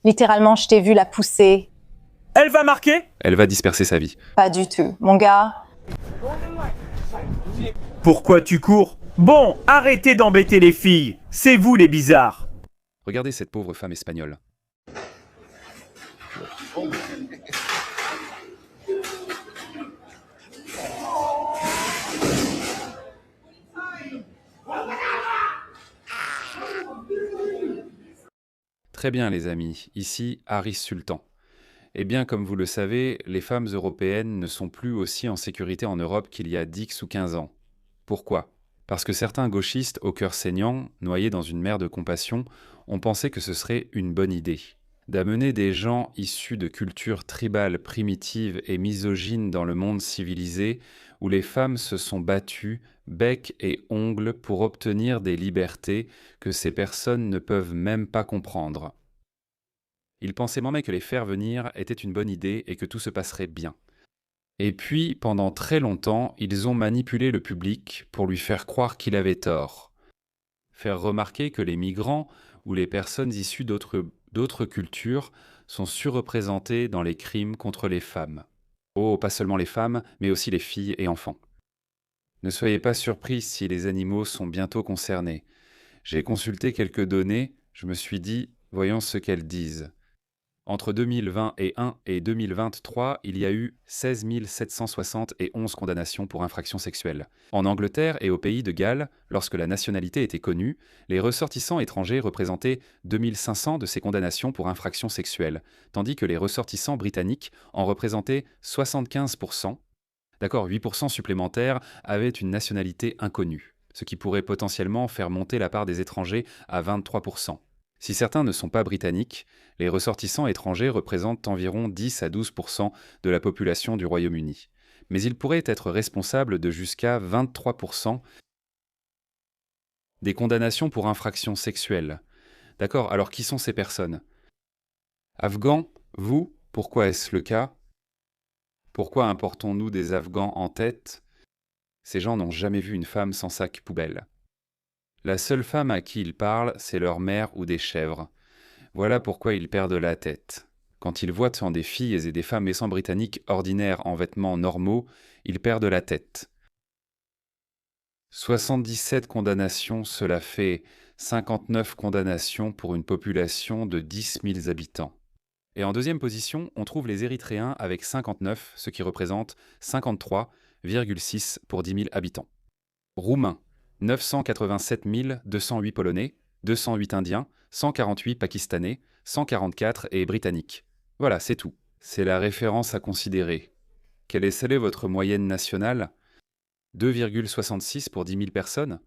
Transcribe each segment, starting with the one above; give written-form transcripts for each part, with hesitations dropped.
Littéralement, je t'ai vu la pousser. Elle va marquer? Elle va disperser sa vie. Pas du tout. Mon gars, Pourquoi tu cours? Bon, arrêtez d'embêter les filles. C'est vous les bizarres. Regardez cette pauvre femme espagnole. Très bien les amis, ici Harris Sultan. Eh bien comme vous le savez, les femmes européennes ne sont plus aussi en sécurité en Europe qu'il y a 10 ou 15 ans. Pourquoi? Parce que certains gauchistes au cœur saignant, noyés dans une mer de compassion, ont pensé que ce serait une bonne idée. D'amener des gens issus de cultures tribales primitives et misogynes dans le monde civilisé, où les femmes se sont battues, bec et ongles, pour obtenir des libertés que ces personnes ne peuvent même pas comprendre. Ils pensaient même que les faire venir était une bonne idée et que tout se passerait bien. Et puis, pendant très longtemps, ils ont manipulé le public pour lui faire croire qu'il avait tort. Faire remarquer que les migrants ou les personnes issues d'autres cultures sont surreprésentées dans les crimes contre les femmes. Oh, pas seulement les femmes, mais aussi les filles et enfants. Ne soyez pas surpris si les animaux sont bientôt concernés. J'ai consulté quelques données, je me suis dit, voyons ce qu'elles disent. Entre 2021 et 2023, il y a eu 16 771 condamnations pour infractions sexuelles. En Angleterre et au pays de Galles, lorsque la nationalité était connue, les ressortissants étrangers représentaient 2500 de ces condamnations pour infractions sexuelles, tandis que les ressortissants britanniques en représentaient 75%. D'accord, 8% supplémentaires avaient une nationalité inconnue, ce qui pourrait potentiellement faire monter la part des étrangers à 23%. Si certains ne sont pas britanniques, les ressortissants étrangers représentent environ 10 à 12% de la population du Royaume-Uni. Mais ils pourraient être responsables de jusqu'à 23% des condamnations pour infractions sexuelles. D'accord, alors qui sont ces personnes? Afghans, vous, pourquoi est-ce le cas? Pourquoi importons-nous des Afghans en tête? Ces gens n'ont jamais vu une femme sans sac poubelle. La seule femme à qui ils parlent, c'est leur mère ou des chèvres. Voilà pourquoi ils perdent la tête. Quand ils voient des filles et des femmes naissantes britanniques ordinaires en vêtements normaux, ils perdent la tête. 77 condamnations, cela fait 59 condamnations pour une population de 10 000 habitants. Et en deuxième position, on trouve les Érythréens avec 59, ce qui représente 53,6 pour 10 000 habitants. Roumains, 987 208 Polonais, 208 Indiens, 148 Pakistanais, 144 et Britanniques. Voilà, c'est tout. C'est la référence à considérer. Quelle est votre moyenne nationale? 2,66 pour 10 000 personnes?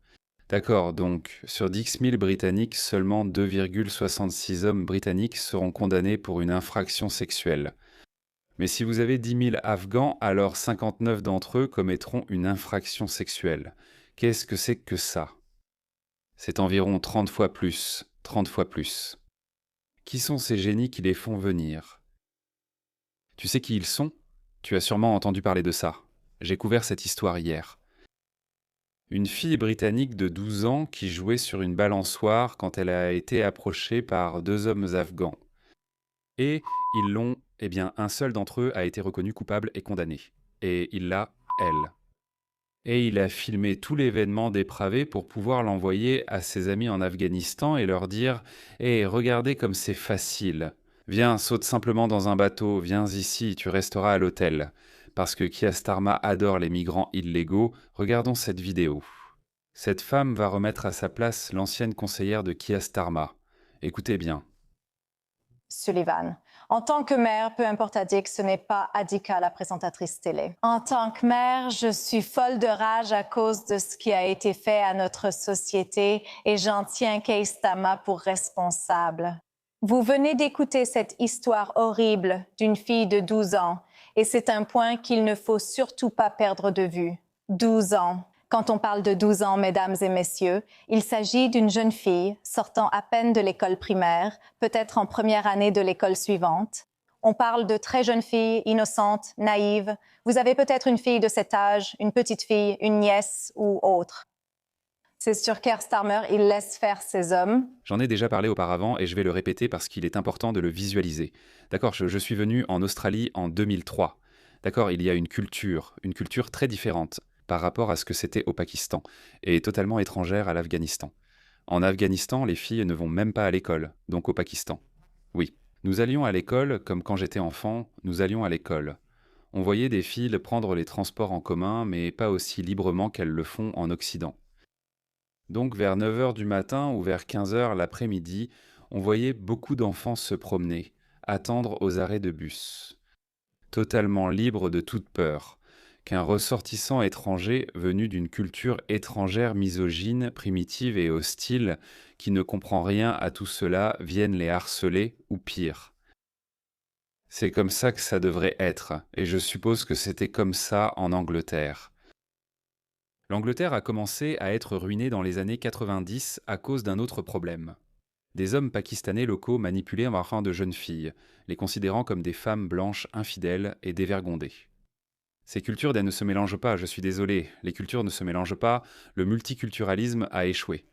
D'accord, donc sur 10 000 Britanniques, seulement 2,66 hommes britanniques seront condamnés pour une infraction sexuelle. Mais si vous avez 10 000 Afghans, alors 59 d'entre eux commettront une infraction sexuelle. Qu'est-ce que c'est que ça? C'est environ 30 fois plus, 30 fois plus. Qui sont ces génies qui les font venir? Tu sais qui ils sont? Tu as sûrement entendu parler de ça. J'ai couvert cette histoire hier. Une fille britannique de 12 ans qui jouait sur une balançoire quand elle a été approchée par deux hommes afghans. Et un seul d'entre eux a été reconnu coupable et condamné. Et il l'a, elle. Et il a filmé tout l'événement dépravé pour pouvoir l'envoyer à ses amis en Afghanistan et leur dire « Hé, regardez comme c'est facile. Viens, saute simplement dans un bateau, viens ici, tu resteras à l'hôtel. » Parce que Keir Starmer adore les migrants illégaux, regardons cette vidéo. Cette femme va remettre à sa place l'ancienne conseillère de Keir Starmer. Écoutez bien. Sullivan. En tant que mère, peu importe Addict, ce n'est pas Adika, la présentatrice télé. En tant que mère, je suis folle de rage à cause de ce qui a été fait à notre société et j'en tiens Keir Starmer pour responsable. Vous venez d'écouter cette histoire horrible d'une fille de 12 ans et c'est un point qu'il ne faut surtout pas perdre de vue. 12 ans. Quand on parle de 12 ans, mesdames et messieurs, il s'agit d'une jeune fille sortant à peine de l'école primaire, peut-être en première année de l'école suivante. On parle de très jeunes filles, innocentes, naïves. Vous avez peut-être une fille de cet âge, une petite fille, une nièce ou autre. C'est sûr qu'Keir Starmer, il laisse faire ces hommes. J'en ai déjà parlé auparavant et je vais le répéter parce qu'il est important de le visualiser. D'accord, je suis venu en Australie en 2003. D'accord, il y a une culture très différente par rapport à ce que c'était au Pakistan et totalement étrangère à l'Afghanistan. En Afghanistan, les filles ne vont même pas à l'école, donc au Pakistan. Oui, nous allions à l'école comme quand j'étais enfant, nous allions à l'école. On voyait des filles prendre les transports en commun, mais pas aussi librement qu'elles le font en Occident. Donc vers 9 heures du matin ou vers 15 heures l'après-midi, on voyait beaucoup d'enfants se promener, attendre aux arrêts de bus. Totalement libres de toute peur, qu'un ressortissant étranger venu d'une culture étrangère misogyne, primitive et hostile, qui ne comprend rien à tout cela, vienne les harceler ou pire. C'est comme ça que ça devrait être, et je suppose que c'était comme ça en Angleterre. L'Angleterre a commencé à être ruinée dans les années 90 à cause d'un autre problème. Des hommes pakistanais locaux manipulaient enfin de jeunes filles, les considérant comme des femmes blanches infidèles et dévergondées. Ces cultures ne se mélangent pas, je suis désolé, les cultures ne se mélangent pas, le multiculturalisme a échoué.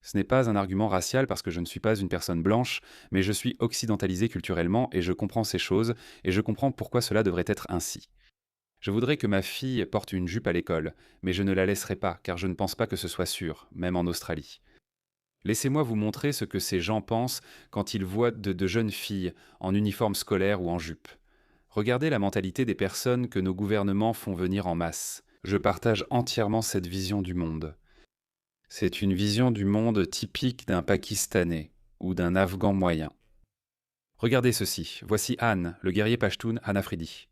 Ce n'est pas un argument racial parce que je ne suis pas une personne blanche, mais je suis occidentalisé culturellement et je comprends ces choses et je comprends pourquoi cela devrait être ainsi. Je voudrais que ma fille porte une jupe à l'école, mais je ne la laisserai pas car je ne pense pas que ce soit sûr, même en Australie. Laissez-moi vous montrer ce que ces gens pensent quand ils voient de jeunes filles en uniforme scolaire ou en jupe. Regardez la mentalité des personnes que nos gouvernements font venir en masse. Je partage entièrement cette vision du monde. C'est une vision du monde typique d'un Pakistanais ou d'un Afghan moyen. Regardez ceci, voici Anne, le guerrier Pashtun Han Afridi.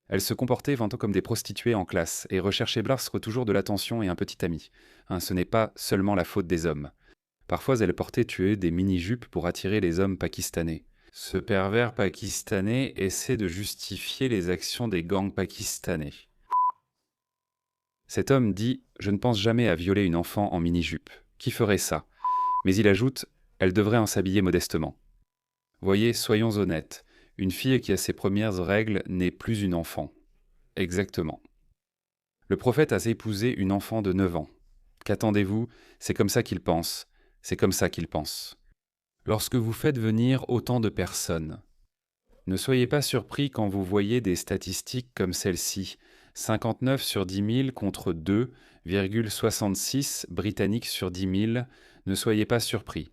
Elle se comportait vantant comme des prostituées en classe et recherchait Blasre toujours de l'attention et un petit ami. Ce n'est pas seulement la faute des hommes. Parfois, elle portait des mini-jupes pour attirer les hommes pakistanais. Ce pervers pakistanais essaie de justifier les actions des gangs pakistanais. Cet homme dit « Je ne pense jamais à violer une enfant en mini-jupe. Qui ferait ça ?» Mais il ajoute « Elle devrait en s'habiller modestement. » Voyez, soyons honnêtes. Une fille qui a ses premières règles n'est plus une enfant. Exactement. Le prophète a épousé une enfant de 9 ans. Qu'attendez-vous? C'est comme ça qu'il pense. C'est comme ça qu'il pense. Lorsque vous faites venir autant de personnes, ne soyez pas surpris quand vous voyez des statistiques comme celle-ci. 59 sur 10 000 contre 2,66 Britanniques sur 10 000. Ne soyez pas surpris.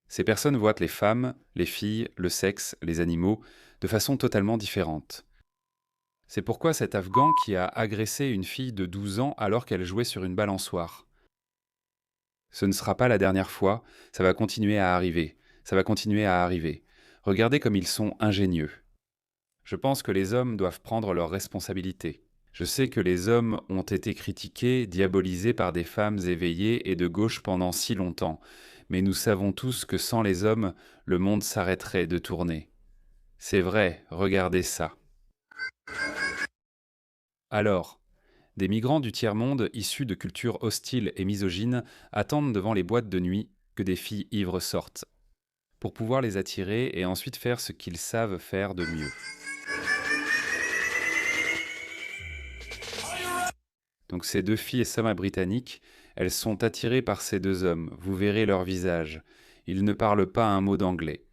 Ces personnes voient les femmes, les filles, le sexe, les animaux, de façon totalement différente. C'est pourquoi cet Afghan qui a agressé une fille de 12 ans alors qu'elle jouait sur une balançoire. Ce ne sera pas la dernière fois, ça va continuer à arriver, ça va continuer à arriver. Regardez comme ils sont ingénieux. Je pense que les hommes doivent prendre leurs responsabilités. Je sais que les hommes ont été critiqués, diabolisés par des femmes éveillées et de gauche pendant si longtemps. Mais nous savons tous que sans les hommes, le monde s'arrêterait de tourner. C'est vrai, regardez ça. Alors, des migrants du tiers-monde issus de cultures hostiles et misogynes attendent devant les boîtes de nuit que des filles ivres sortent, pour pouvoir les attirer et ensuite faire ce qu'ils savent faire de mieux. Donc ces deux filles britanniques, elles sont attirées par ces deux hommes, vous verrez leur visage. Ils ne parlent pas un mot d'anglais.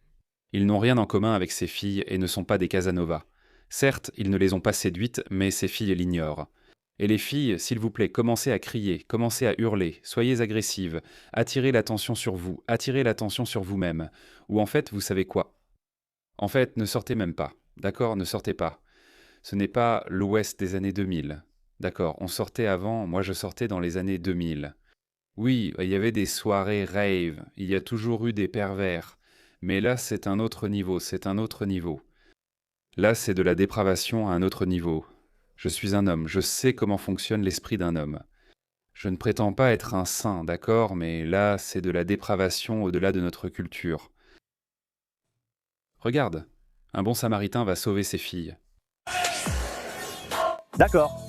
Ils n'ont rien en commun avec ces filles et ne sont pas des Casanova. Certes, ils ne les ont pas séduites, mais ces filles l'ignorent. Et les filles, s'il vous plaît, commencez à crier, commencez à hurler, soyez agressives, attirez l'attention sur vous, attirez l'attention sur vous-même. Ou en fait, vous savez quoi? En fait, ne sortez même pas. D'accord, ne sortez pas. Ce n'est pas l'Ouest des années 2000. D'accord, on sortait avant, moi je sortais dans les années 2000. Oui, il y avait des soirées rave, il y a toujours eu des pervers. Mais là, c'est un autre niveau, c'est un autre niveau. Là, c'est de la dépravation à un autre niveau. Je suis un homme, je sais comment fonctionne l'esprit d'un homme. Je ne prétends pas être un saint, d'accord, mais là, c'est de la dépravation au-delà de notre culture. Regarde, un bon samaritain va sauver ses filles. D'accord.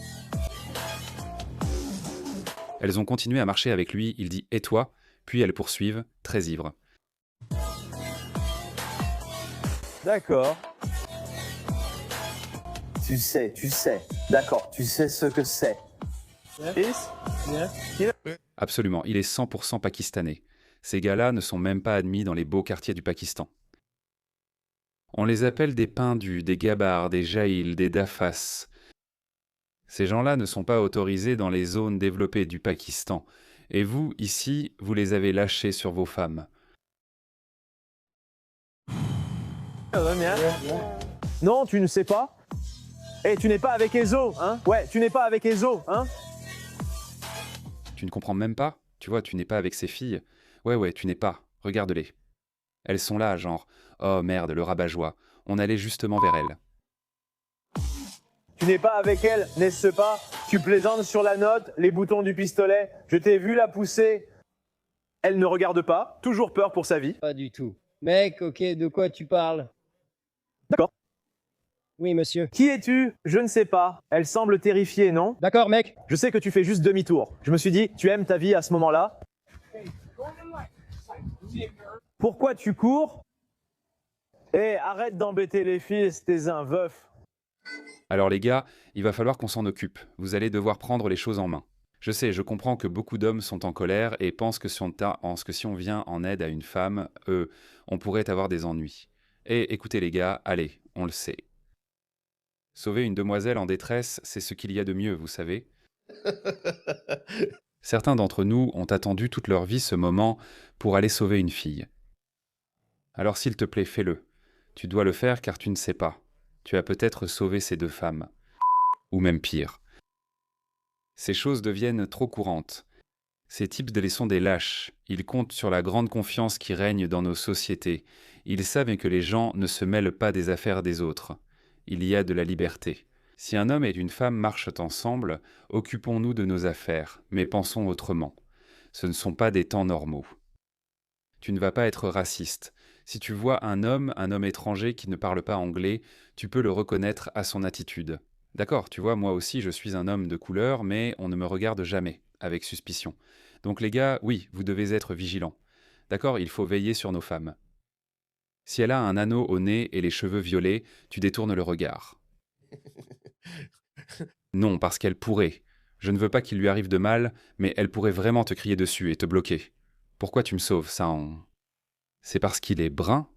Elles ont continué à marcher avec lui, il dit « Et toi ?» Puis elles poursuivent, très ivres. D'accord. Tu sais. D'accord, tu sais ce que c'est. This? Absolument, il est 100% pakistanais. Ces gars-là ne sont même pas admis dans les beaux quartiers du Pakistan. On les appelle des pindus, des gabars, des jaïls, des dafas. Ces gens-là ne sont pas autorisés dans les zones développées du Pakistan. Et vous, ici, vous les avez lâchés sur vos femmes. Non, tu ne sais pas. Et tu n'es pas avec Ezo, hein? Ouais, tu n'es pas avec Ezo, hein? Tu ne comprends même pas? Tu vois, tu n'es pas avec ces filles. Ouais, tu n'es pas. Regarde-les. Elles sont là, genre, oh merde, le rabat-joie. On allait justement vers elles. Tu n'es pas avec elle, n'est-ce pas? Tu plaisantes sur la note, les boutons du pistolet. Je t'ai vu la pousser. Elle ne regarde pas, toujours peur pour sa vie. Pas du tout. Mec, ok, de quoi tu parles? D'accord. Oui, monsieur. Qui es-tu? Je ne sais pas. Elle semble terrifiée, non? D'accord, mec. Je sais que tu fais juste demi-tour. Je me suis dit, tu aimes ta vie à ce moment-là? Pourquoi tu cours? Eh, arrête d'embêter les filles, t'es un veuf. Alors les gars, il va falloir qu'on s'en occupe. Vous allez devoir prendre les choses en main. Je sais, je comprends que beaucoup d'hommes sont en colère et pensent que si on vient en aide à une femme, on pourrait avoir des ennuis. Et écoutez les gars, allez, on le sait. Sauver une demoiselle en détresse, c'est ce qu'il y a de mieux, vous savez. Certains d'entre nous ont attendu toute leur vie ce moment pour aller sauver une fille. Alors s'il te plaît, fais-le. Tu dois le faire car tu ne sais pas. Tu as peut-être sauvé ces deux femmes. Ou même pire. Ces choses deviennent trop courantes. Ces types sont des lâches. Ils comptent sur la grande confiance qui règne dans nos sociétés. Ils savent que les gens ne se mêlent pas des affaires des autres. Il y a de la liberté. Si un homme et une femme marchent ensemble, occupons-nous de nos affaires, mais pensons autrement. Ce ne sont pas des temps normaux. Tu ne vas pas être raciste. Si tu vois un homme étranger qui ne parle pas anglais, tu peux le reconnaître à son attitude. D'accord, tu vois, moi aussi je suis un homme de couleur, mais on ne me regarde jamais, avec suspicion. Donc les gars, oui, vous devez être vigilants. D'accord, il faut veiller sur nos femmes. Si elle a un anneau au nez et les cheveux violets, tu détournes le regard. Non, parce qu'elle pourrait. Je ne veux pas qu'il lui arrive de mal, mais elle pourrait vraiment te crier dessus et te bloquer. Pourquoi tu me sauves, ça en... C'est parce qu'il est brun?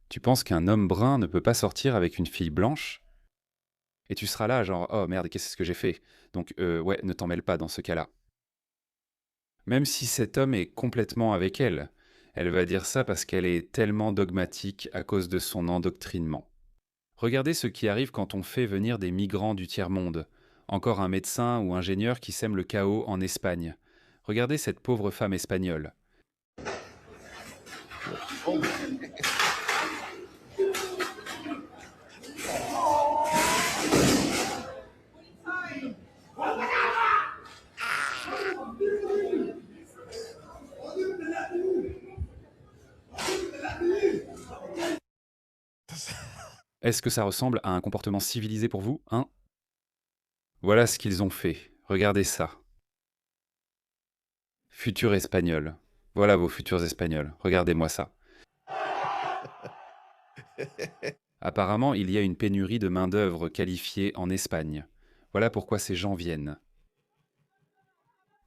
Tu penses qu'un homme brun ne peut pas sortir avec une fille blanche? Et tu seras là, genre, oh merde, qu'est-ce que j'ai fait? Donc, ouais, ne t'en mêle pas dans ce cas-là. Même si cet homme est complètement avec elle, elle va dire ça parce qu'elle est tellement dogmatique à cause de son endoctrinement. Regardez ce qui arrive quand on fait venir des migrants du tiers-monde. Encore un médecin ou ingénieur qui sème le chaos en Espagne. Regardez cette pauvre femme espagnole. Est-ce que ça ressemble à un comportement civilisé pour vous, hein? Voilà ce qu'ils ont fait. Regardez ça. Futurs Espagnols. Voilà vos futurs Espagnols. Regardez-moi ça. Apparemment, il y a une pénurie de main-d'œuvre qualifiée en Espagne. Voilà pourquoi ces gens viennent.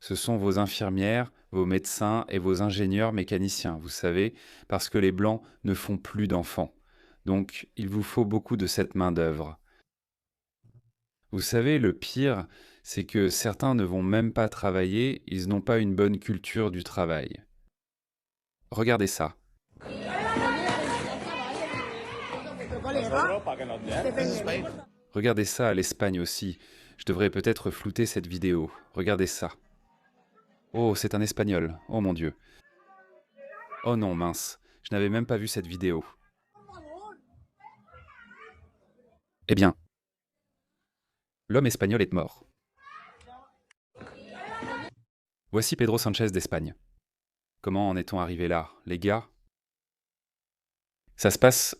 Ce sont vos infirmières, vos médecins et vos ingénieurs mécaniciens, vous savez, parce que les Blancs ne font plus d'enfants. Donc, il vous faut beaucoup de cette main-d'œuvre. Vous savez, le pire, c'est que certains ne vont même pas travailler, ils n'ont pas une bonne culture du travail. Regardez ça. Regardez ça à l'Espagne aussi. Je devrais peut-être flouter cette vidéo. Regardez ça. Oh, c'est un Espagnol. Oh mon Dieu. Oh non, mince. Je n'avais même pas vu cette vidéo. Eh bien, l'homme espagnol est mort. Voici Pedro Sánchez d'Espagne. Comment en est-on arrivé là, les gars? Ça se passe...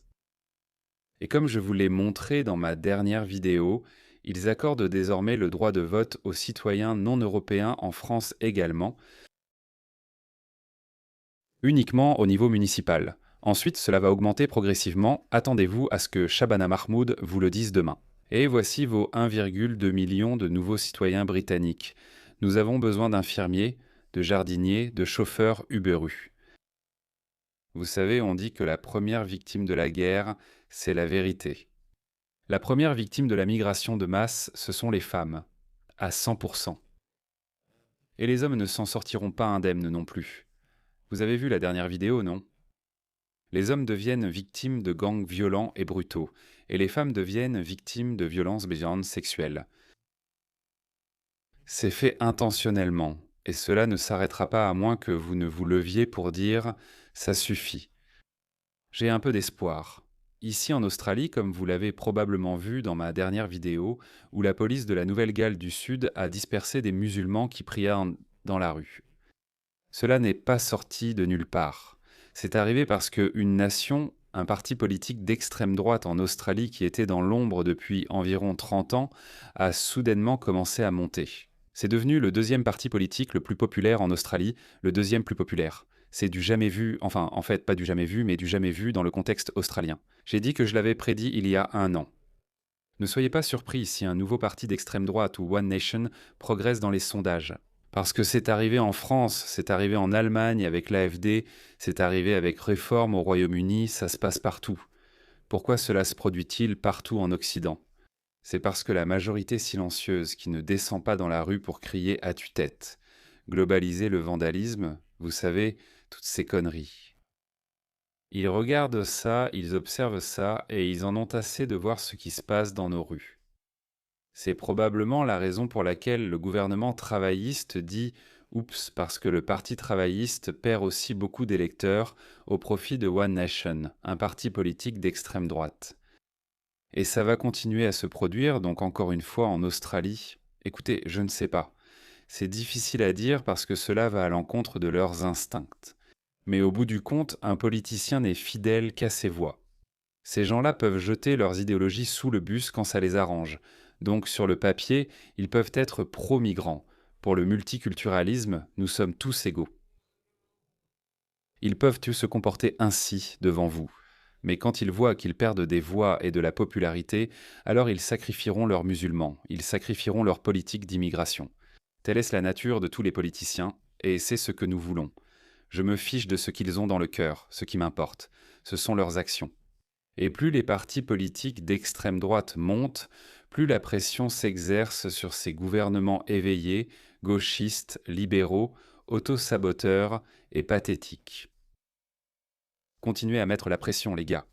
Et comme je vous l'ai montré dans ma dernière vidéo, ils accordent désormais le droit de vote aux citoyens non européens en France également, uniquement au niveau municipal. Ensuite, cela va augmenter progressivement. Attendez-vous à ce que Shabana Mahmoud vous le dise demain. Et voici vos 1,2 million de nouveaux citoyens britanniques. Nous avons besoin d'infirmiers, de jardiniers, de chauffeurs Uber-U. Vous savez, on dit que la première victime de la guerre, c'est la vérité. La première victime de la migration de masse, ce sont les femmes, à 100%. Et les hommes ne s'en sortiront pas indemnes non plus. Vous avez vu la dernière vidéo, non ? Les hommes deviennent victimes de gangs violents et brutaux, et les femmes deviennent victimes de violences sexuelles. C'est fait intentionnellement, et cela ne s'arrêtera pas à moins que vous ne vous leviez pour dire « ça suffit ». J'ai un peu d'espoir. Ici en Australie, comme vous l'avez probablement vu dans ma dernière vidéo, où la police de la Nouvelle-Galles du Sud a dispersé des musulmans qui priaient dans la rue. Cela n'est pas sorti de nulle part. C'est arrivé parce qu'une nation, un parti politique d'extrême droite en Australie qui était dans l'ombre depuis environ 30 ans, a soudainement commencé à monter. C'est devenu le deuxième parti politique le plus populaire en Australie, le deuxième plus populaire. C'est du jamais vu, enfin en fait pas du jamais vu, mais du jamais vu dans le contexte australien. J'ai dit que je l'avais prédit il y a 1 an. Ne soyez pas surpris si un nouveau parti d'extrême droite ou One Nation progresse dans les sondages. Parce que c'est arrivé en France, c'est arrivé en Allemagne avec l'AfD, c'est arrivé avec Réforme au Royaume-Uni, ça se passe partout. Pourquoi cela se produit-il partout en Occident ? C'est parce que la majorité silencieuse qui ne descend pas dans la rue pour crier à tue-tête, globaliser le vandalisme, vous savez, toutes ces conneries. Ils regardent ça, ils observent ça, et ils en ont assez de voir ce qui se passe dans nos rues. C'est probablement la raison pour laquelle le gouvernement travailliste dit « oups » parce que le parti travailliste perd aussi beaucoup d'électeurs au profit de One Nation, un parti politique d'extrême droite. Et ça va continuer à se produire, donc encore une fois en Australie. Écoutez, je ne sais pas. C'est difficile à dire parce que cela va à l'encontre de leurs instincts. Mais au bout du compte, un politicien n'est fidèle qu'à ses voix. Ces gens-là peuvent jeter leurs idéologies sous le bus quand ça les arrange. Donc sur le papier, ils peuvent être pro-migrants. Pour le multiculturalisme, nous sommes tous égaux. Ils peuvent tous se comporter ainsi devant vous. Mais quand ils voient qu'ils perdent des voix et de la popularité, alors ils sacrifieront leurs musulmans, ils sacrifieront leur politique d'immigration. Telle est la nature de tous les politiciens, et c'est ce que nous voulons. Je me fiche de ce qu'ils ont dans le cœur, ce qui m'importe. Ce sont leurs actions. Et plus les partis politiques d'extrême droite montent, plus la pression s'exerce sur ces gouvernements éveillés, gauchistes, libéraux, autosaboteurs et pathétiques. Continuez à mettre la pression, les gars.